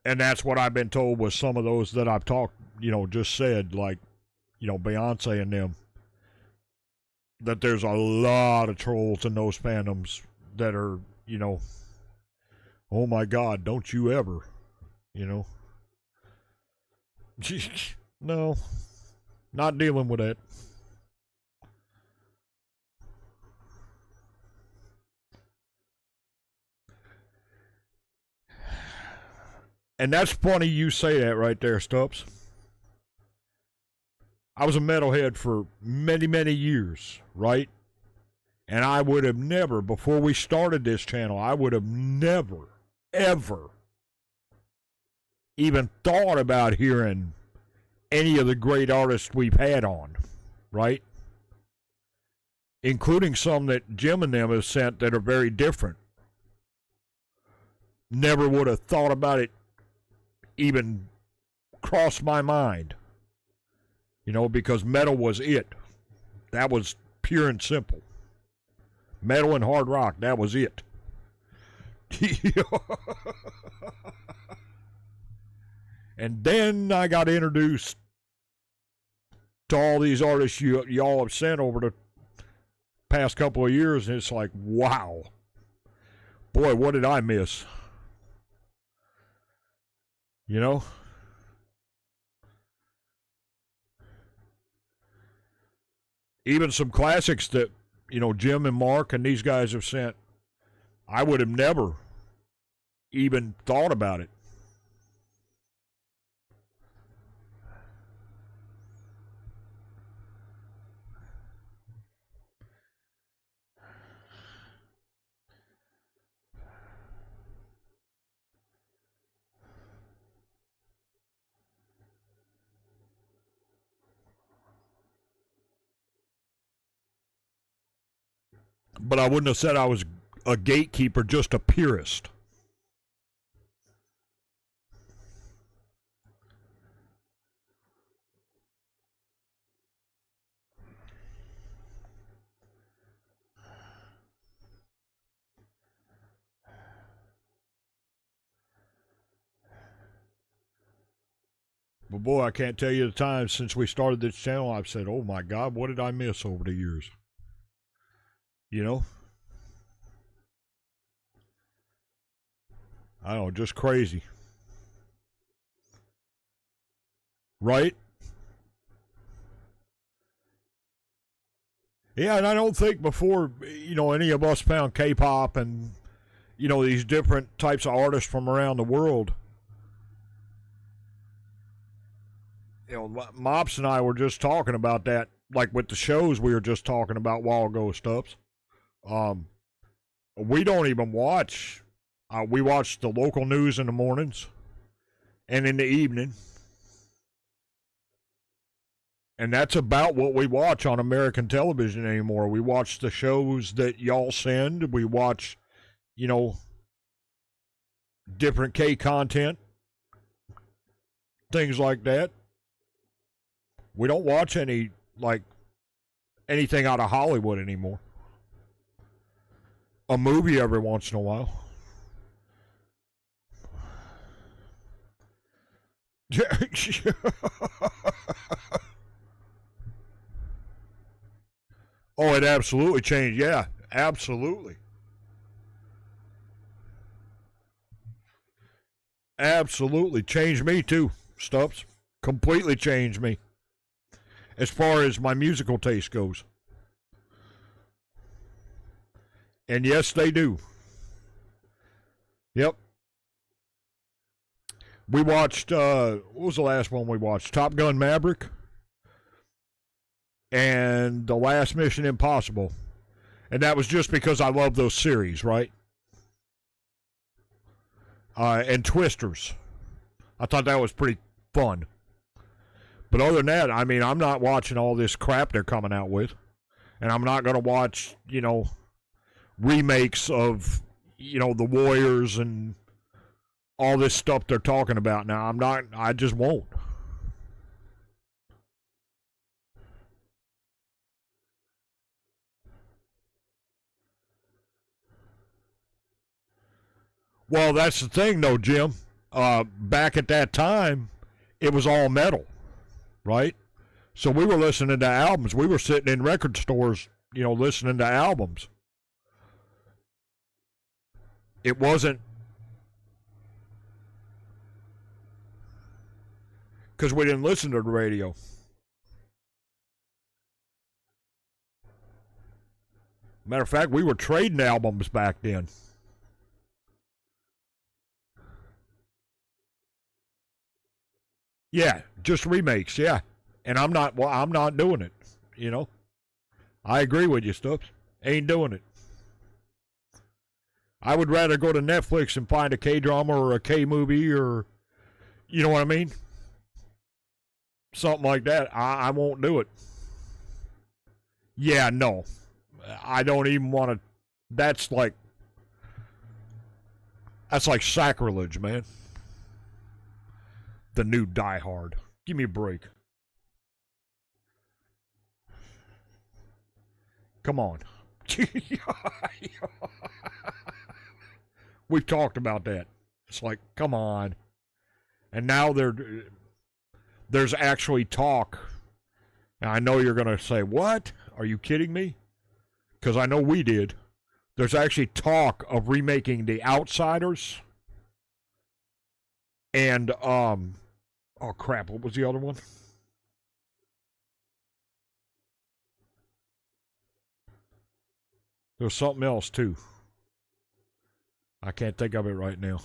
And that's what I've been told with some of those that I've talked, just said, like, Beyonce and them, that there's a lot of trolls in those fandoms that are, oh my God, don't you ever, No, not dealing with that. And that's funny you say that right there, Stubbs. I was a metalhead for many, many years, right? And I would have never, before we started this channel, I would have never, ever even thought about hearing any of the great artists we've had on, right? Including some that Jim and them have sent that are very different. Never would have thought about it even crossed my mind. Because metal was it. That was pure and simple. Metal and hard rock, that was it. And then I got introduced to all these artists y'all have sent over the past couple of years, and it's like, wow. Boy, what did I miss? Even some classics that, Jim and Mark and these guys have sent, I would have never even thought about it. But I wouldn't have said I was a gatekeeper, just a purist. But boy, I can't tell you the times since we started this channel I've said, oh my God, what did I miss over the years? I don't know, just crazy. Right? Yeah, and I don't think before, any of us found K-pop and, these different types of artists from around the world. Mops and I were just talking about that, like with the shows we were just talking about a while ago, Stubbs. We don't even watch. We watch the local news in the mornings and in the evening. And that's about what we watch on American television anymore. We watch the shows that y'all send. We watch, different K content, things like that. We don't watch anything out of Hollywood anymore. A movie every once in a while. it absolutely changed. Yeah, absolutely. Absolutely changed me too, Stubbs. Completely changed me as far as my musical taste goes. And yes, they do. Yep. We watched, what was the last one we watched? Top Gun Maverick and The Last Mission Impossible. And that was just because I love those series, right? And Twisters. I thought that was pretty fun. But other than that, I mean, I'm not watching all this crap they're coming out with. And I'm not going to watch, remakes of, The Warriors and all this stuff they're talking about now. I just won't. Well, that's the thing, though, Jim. Back at that time, it was all metal, right? So we were listening to albums. We were sitting in record stores, listening to albums. It wasn't because we didn't listen to the radio. Matter of fact, we were trading albums back then. Yeah, just remakes, yeah. And I'm not doing it, I agree with you, Stubbs. Ain't doing it. I would rather go to Netflix and find a K-drama or a K-movie or, you know what I mean? Something like that. I won't do it. Yeah, no. I don't even want to. That's like sacrilege, man. The new Die Hard. Give me a break. Come on. We've talked about that. It's like, come on. And now there's actually talk. Now, I know you're going to say, what? Are you kidding me? Because I know we did. There's actually talk of remaking The Outsiders. And, oh crap, what was the other one? There's something else, too. I can't think of it right now.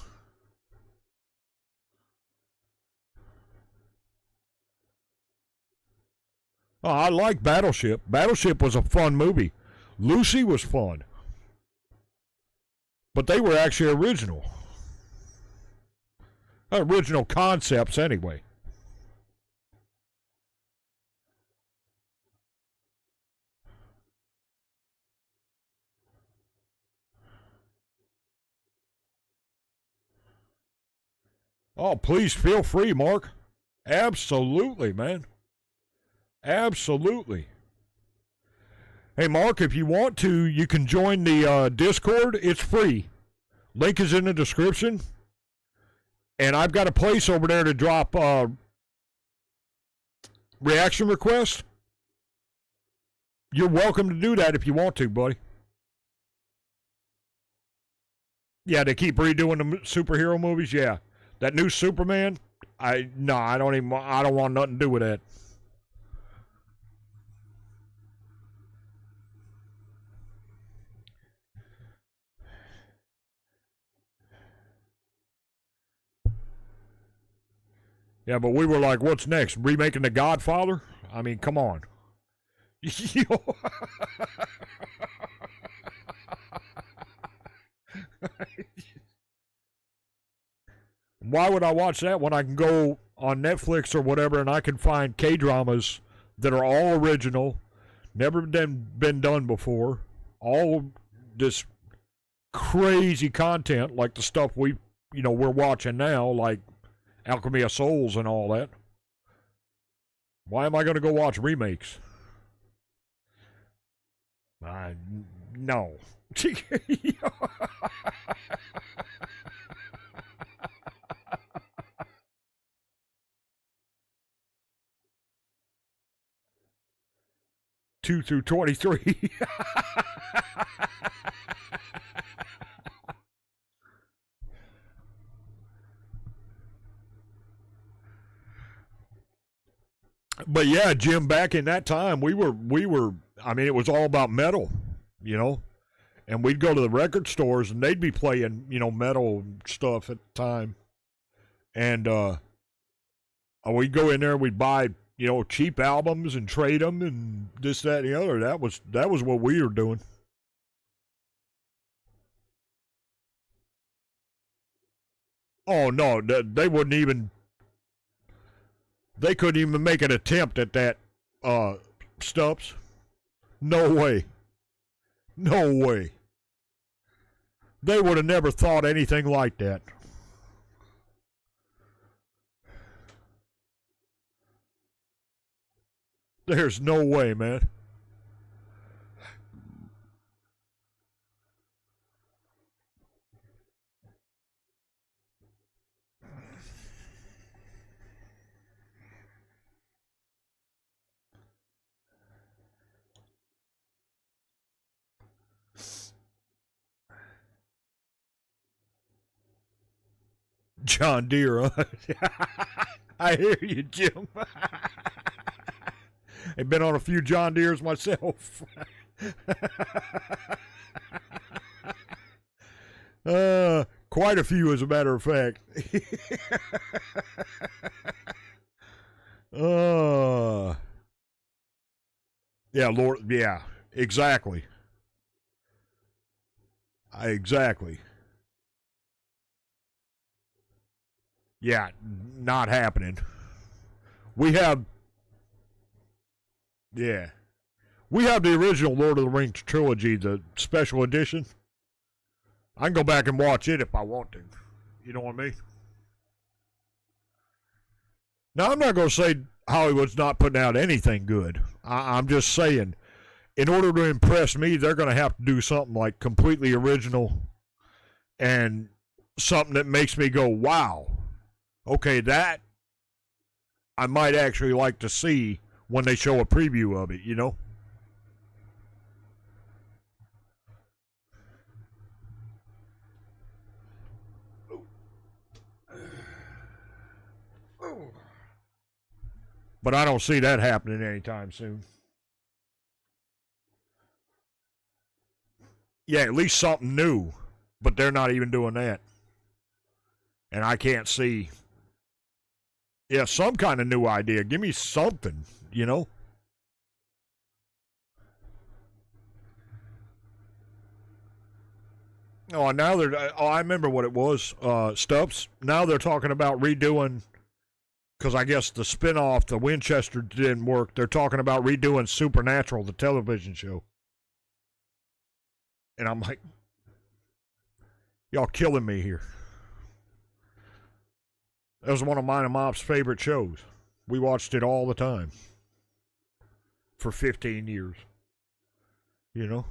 Oh, I like Battleship. Battleship was a fun movie. Lucy was fun. But they were actually original. Original concepts, anyway. Oh, please feel free, Mark. Absolutely, man. Absolutely. Hey, Mark, if you want to, you can join the Discord. It's free. Link is in the description. And I've got a place over there to drop reaction requests. You're welcome to do that if you want to, buddy. Yeah, they keep redoing the superhero movies. Yeah, that new Superman. I don't want nothing to do with that. Yeah, but we were like, what's next? Remaking The Godfather? I mean, come on. Why would I watch that when I can go on Netflix or whatever and I can find K-dramas that are all original, never been done before, all this crazy content like the stuff we're watching now, like Alchemy of Souls and all that. Why am I going to go watch remakes? No. 2 through 23. But yeah, Jim, back in that time, we were, I mean, it was all about metal, you know? And we'd go to the record stores and they'd be playing, you know, metal stuff at the time. And we'd go in there and we'd buy, you know, cheap albums and trade them and this, that, and the other. That was what we were doing. Oh, no, they wouldn't even, they couldn't even make an attempt at that, Stubbs. No way. No way. They would have never thought anything like that. There's no way, man. John Deere, huh? I hear you, Jim. I've been on a few John Deeres myself. Quite a few, as a matter of fact. Yeah, Lord, yeah, exactly. Exactly. Yeah, not happening. We have, yeah, we have the original Lord of the Rings trilogy, the special edition. I can go back and watch it if I want to. You know what I mean? Now, I'm not going to say Hollywood's not putting out anything good. I'm just saying, in order to impress me, they're going to have to do something like completely original and something that makes me go, wow. Okay, that I might actually like to see when they show a preview of it, you know? But I don't see that happening anytime soon. Yeah, at least something new, but they're not even doing that. And I can't see, yeah, some kind of new idea. Give me something, you know? Oh, now they're, oh, I remember what it was, Stubbs. Now they're talking about redoing, because I guess the spinoff, the Winchester, didn't work. They're talking about redoing Supernatural, the television show. And I'm like, y'all killing me here. That was one of mine and Mom's favorite shows. We watched it all the time. For 15 years. You know?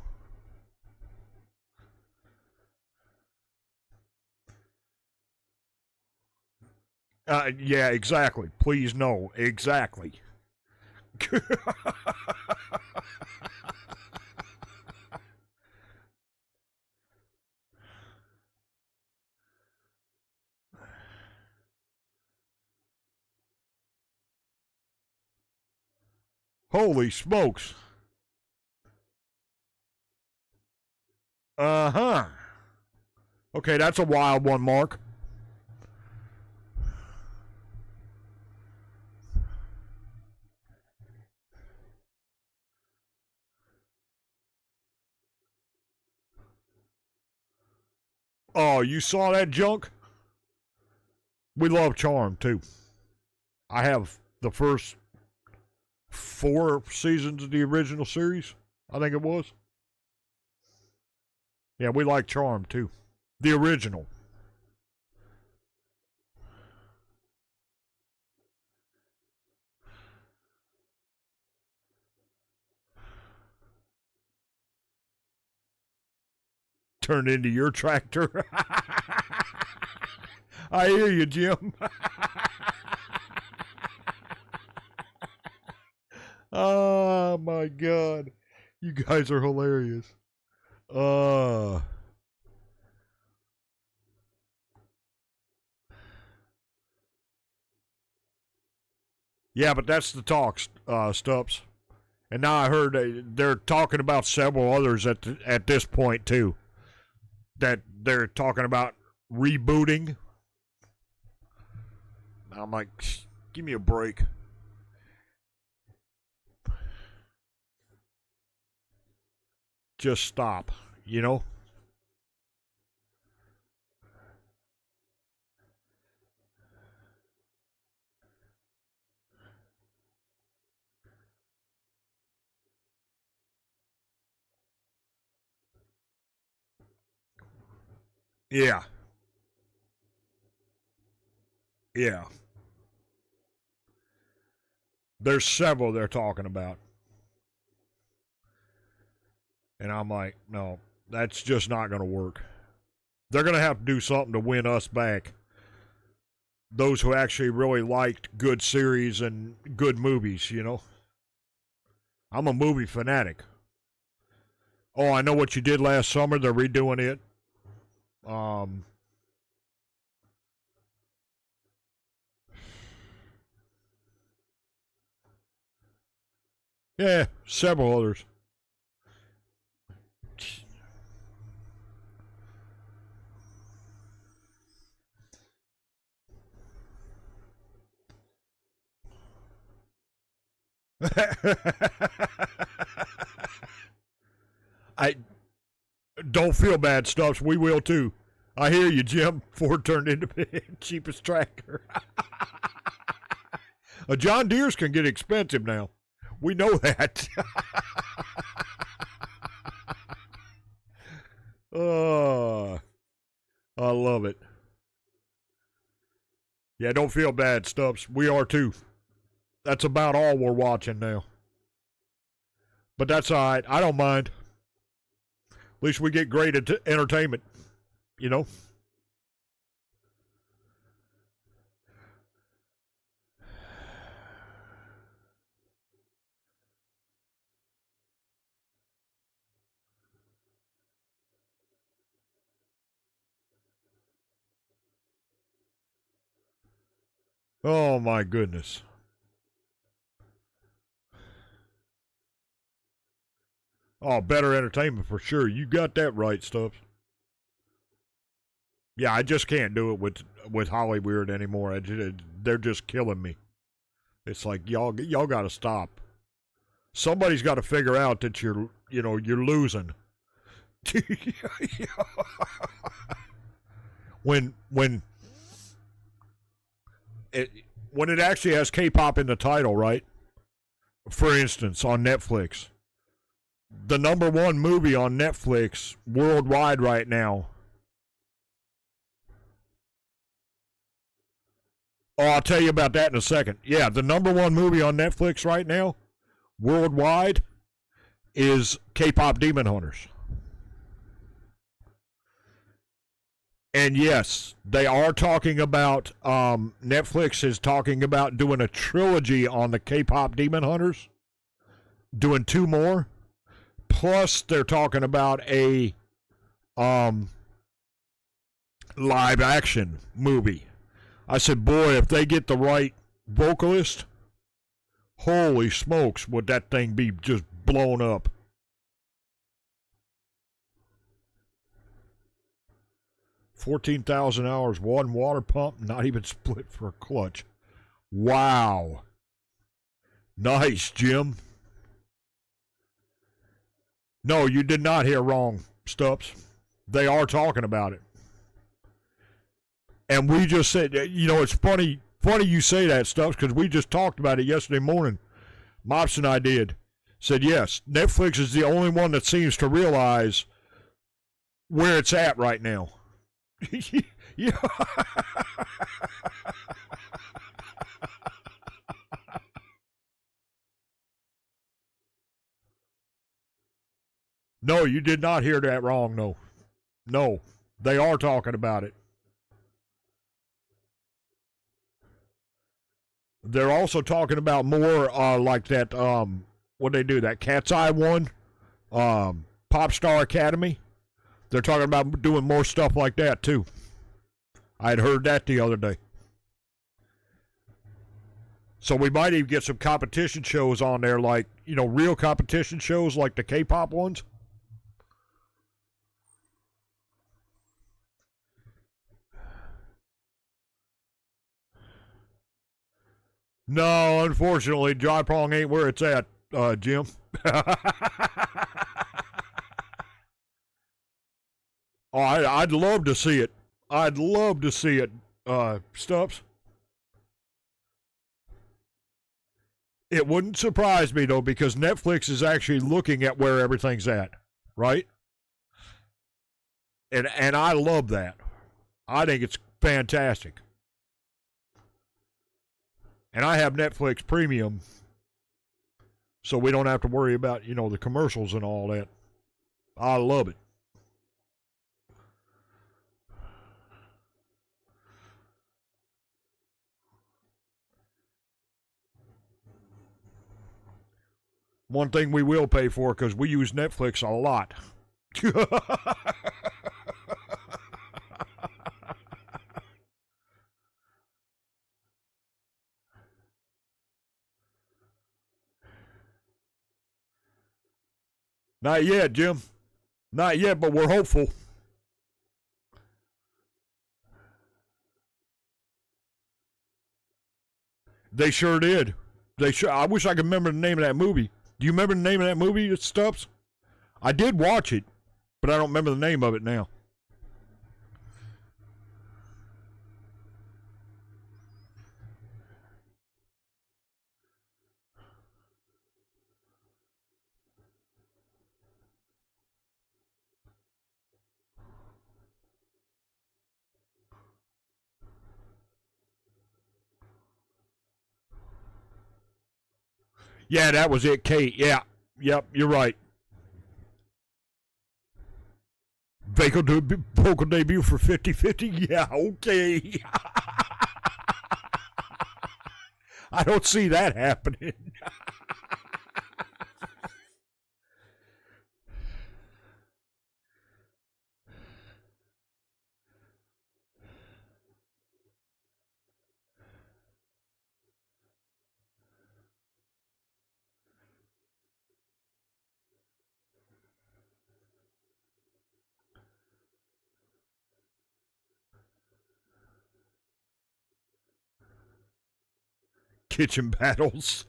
Yeah, exactly. Please, no. Exactly. Holy smokes. Uh-huh. Okay, that's a wild one, Mark. Oh, you saw that junk? We love Charm, too. I have the first 4 seasons of the original series, I think it was. Yeah, we like Charm, too. The original. Turned into your tractor. I hear you, Jim. Oh my God. You guys are hilarious. Yeah, but that's the talk, Stubbs. And now I heard they're talking about several others at this point too. That they're talking about rebooting. I'm like, give me a break. Just stop, you know? Yeah. Yeah. There's several they're talking about. And I'm like, no, that's just not going to work. They're going to have to do something to win us back. Those who actually really liked good series and good movies, you know? I'm a movie fanatic. Oh, I know what you did last summer. They're redoing it. Yeah, several others. I don't feel bad, Stubbs. We will too. I hear you, Jim. Ford turned into the cheapest tractor. John Deere's can get expensive now. We know that. Oh, I love it. Yeah, don't feel bad, Stubbs. We are too. That's about all we're watching now. But that's all right. I don't mind. At least we get great entertainment, you know? Oh, my goodness. Oh, better entertainment for sure. You got that right, Stubbs. Yeah, I just can't do it with Hollywood anymore. They're just killing me. It's like y'all got to stop. Somebody's got to figure out that you're losing. when it actually has K-pop in the title, right? For instance, on Netflix, the number one movie on Netflix worldwide right now. Oh, I'll tell you about that in a second. Yeah, the number one movie on Netflix right now, worldwide, is K-pop Demon Hunters. And yes, they are talking about, Netflix is talking about doing a trilogy on the K-pop Demon Hunters, doing 2 more. Plus, they're talking about a live action movie. I said, boy, if they get the right vocalist, holy smokes, would that thing be just blown up. $14,000, one water pump, not even split for a clutch. Wow. Nice, Jim. No, you did not hear wrong, Stubbs. They are talking about it. And we just said, it's funny you say that, Stubbs, because we just talked about it yesterday morning. Mops and I did. Said, yes, Netflix is the only one that seems to realize where it's at right now. Yeah. No, you did not hear that wrong, no. No, they are talking about it. They're also talking about more like that, what they do, that Cat's Eye one, Pop Star Academy. They're talking about doing more stuff like that too. I had heard that the other day. So we might even get some competition shows on there, like, you know, real competition shows like the K-pop ones. No, unfortunately, Dry Prong ain't where it's at, Jim. Oh, I'd love to see it. I'd love to see it, Stubbs. It wouldn't surprise me, though, because Netflix is actually looking at where everything's at, right? And I love that. I think it's fantastic. And I have Netflix Premium, so we don't have to worry about, you know, the commercials and all that. I love it. One thing we will pay for, because we use Netflix a lot. Not yet, Jim. Not yet, but we're hopeful. They sure did. I wish I could remember the name of that movie. Do you remember the name of that movie, Stubbs? I did watch it, but I don't remember the name of it now. Yeah, that was it, Kate. Yeah. Yep, you're right. Vocal debut for 50-50? Yeah, okay. I don't see that happening. Kitchen battles.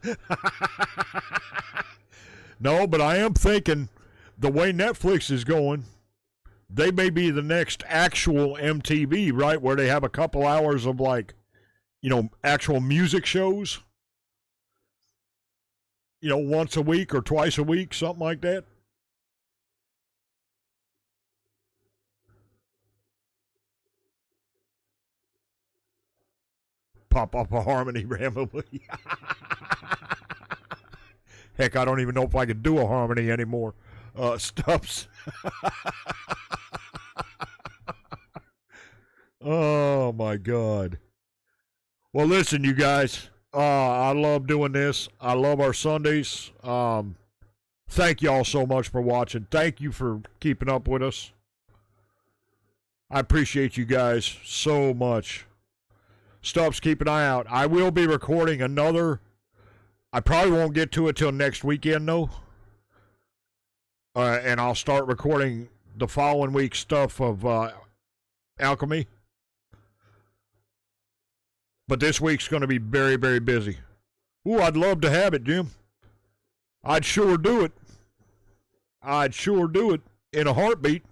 No, but I am thinking the way Netflix is going, they may be the next actual MTV, right? Where they have a couple hours of, like, you know, actual music shows. You know, once a week or twice a week, something like that. Pop up a harmony randomly. Heck, I don't even know if I could do a harmony anymore. Stubbs. Oh, my God. Well, listen, you guys. I love doing this. I love our Sundays. Thank y'all so much for watching. Thank you for keeping up with us. I appreciate you guys so much. Stubbs, keep an eye out. I will be recording another. I probably won't get to it till next weekend, though. And I'll start recording the following week's stuff of Alchemy. But this week's going to be very, very busy. Ooh, I'd love to have it, Jim. I'd sure do it. I'd sure do it in a heartbeat.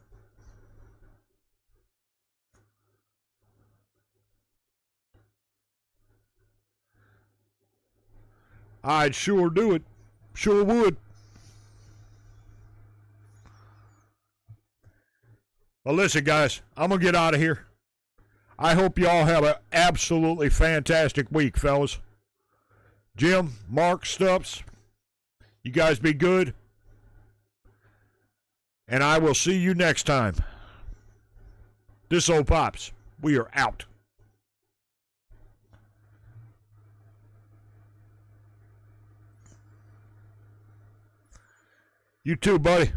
I'd sure do it. Sure would. Well, listen, guys, I'm going to get out of here. I hope you all have an absolutely fantastic week, fellas. Jim, Mark, Stubbs, you guys be good. And I will see you next time. This old Pops, we are out. You too, buddy.